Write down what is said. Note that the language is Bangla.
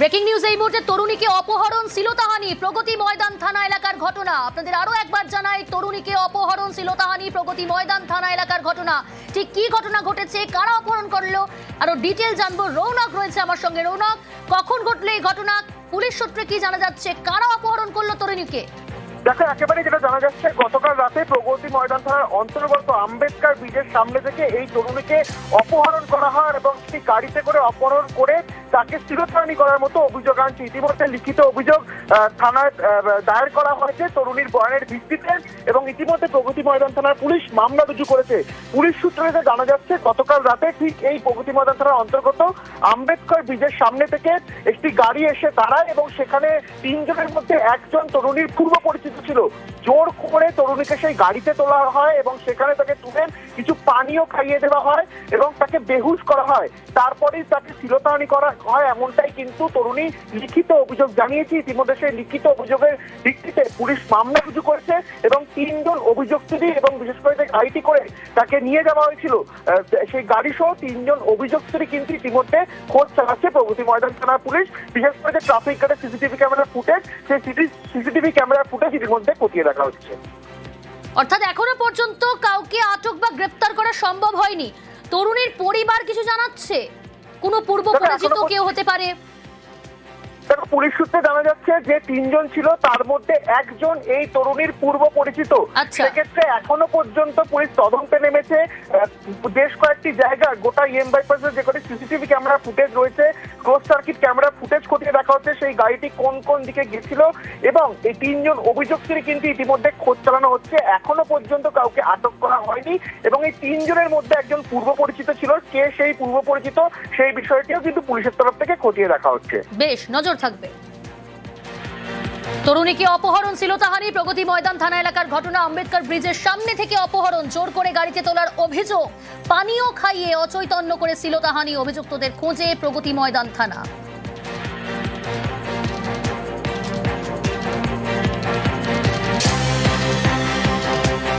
ব্রেকিং নিউজ এই মুহূর্তে তরুণীকে অপহরণ শ্লীলতাহানি প্রগতি ময়দান থানা এলাকার ঘটনা। আপনাদের আরো একবার জানাই, তরুণীকে অপহরণ শ্লীলতাহানি প্রগতি ময়দান থানা এলাকার ঘটনা। ঠিক কি ঘটনা ঘটেছে, কারা অপহরণ করলো, আরো ডিটেইল জানবো। রৌনক রয়েছে আমার সঙ্গে। রৌনক, কখন ঘটলো এই ঘটনা, পুলিশ সূত্রে কি জানা যাচ্ছে, কারা অপহরণ করলো তরুণীকে? দেখো, একেবারে যেটা জানা যাচ্ছে, গতকাল রাতে প্রগতি ময়দান থানার অন্তর্গত আম্বেদকর ব্রিজের সামনে থেকে এই তরুণীকে অপহরণ করা হয় এবং একটি গাড়িতে করে অপহরণ করে তাকে শ্লীলতাহানি করার মতো অভিযোগ আনছে। ইতিমধ্যে লিখিত অভিযোগ থানায় দায়ের করা হয়েছে তরুণীর বয়ানের ভিত্তিতে এবং ইতিমধ্যে প্রগতি ময়দান থানার পুলিশ মামলা রুজু করেছে। পুলিশ সূত্রে জানা যাচ্ছে, গতকাল রাতে ঠিক এই প্রগতি ময়দান থানার অন্তর্গত আম্বেদকর ব্রিজের সামনে থেকে একটি গাড়ি এসে দাঁড়ায় এবং সেখানে তিনজনের মধ্যে একজন তরুণীর পূর্ব পরিচিত ছিল। জোর করে তরুণীকে সেই গাড়িতে তোলা হয় এবং সেখানে তাকে তুলে কিছু পানীয় খাইয়ে দেওয়া হয় এবং তাকে বেহুশ করা হয়। তারপরেই তাকে শ্লীলতাহানি করা হয়, এমনটাই কিন্তু তরুণী লিখিত অভিযোগ জানিয়েছে। ইতিমধ্যে সেই লিখিত অভিযোগের ভিত্তিতে পুলিশ মামলা রুজু করেছে এবং তিনজন অভিযুক্তকে এবং বিশেষ করে যে গাড়িটি করে তাকে নিয়ে যাওয়া হয়েছিল সেই গাড়ি সহ তিনজন অভিযুক্তকে কিন্তু ইতিমধ্যে খোঁজ চালাচ্ছে প্রগতি ময়দান থানার পুলিশ। বিশেষ করে যে ট্রাফিক গার্ডের সিসিটিভি ক্যামেরার ফুটেজ, সেই সিসিটিভি ক্যামেরার ফুটেজ এর মধ্যে খতিয়ে দেখা হচ্ছে। অর্থাৎ এখনো পর্যন্ত কাউকে আটক বা গ্রেফতার করা সম্ভব হয়নি। তরুণীর পরিবার কিছু জানাচ্ছে, কোনো পূর্ব পরিচিত কেউ হতে পারে? পুলিশ সূত্রে জানা যাচ্ছে যে তিনজন ছিল, তার মধ্যে একজন এই তরুণীর পূর্ব পরিচিত। সেক্ষেত্রে এখনো পর্যন্ত পুলিশ তদন্তে নেমেছে। বেশ কয়েকটি জায়গা গোটা ইএম বাইপাসের যে কটি সিসিটিভি ক্যামেরা ফুটেজ রয়েছে, ক্লোজ সার্কিট ক্যামেরা ফুটেজ খতিয়ে দেখা হচ্ছে সেই গাড়িটি কোন কোন দিকে গেছিল এবং এই তিনজন অভিযুক্তের কিন্তু ইতিমধ্যে খোঁজ চালানো হচ্ছে। এখনো পর্যন্ত কাউকে আটক করা হয়নি এবং এই তিনজনের মধ্যে একজন পূর্ব পরিচিত ছিল। কে সেই পূর্ব পরিচিত সেই বিষয়টিও কিন্তু পুলিশের তরফ থেকে খতিয়ে দেখা হচ্ছে। বেশ নজর থাকবে। তরুণীকে অপহরণ শ্লীলতাহানি প্রগতি ময়দান থানা এলাকার ঘটনা। আম্বেদকর ব্রিজের সামনে থেকে অপহরণ, জোর করে গাড়িতে তোলার অভিযোগ, পানীয় খাইয়ে অচৈতন্য করে শ্লীলতাহানি, অভিযুক্তদের খোঁজে প্রগতি ময়দান থানা।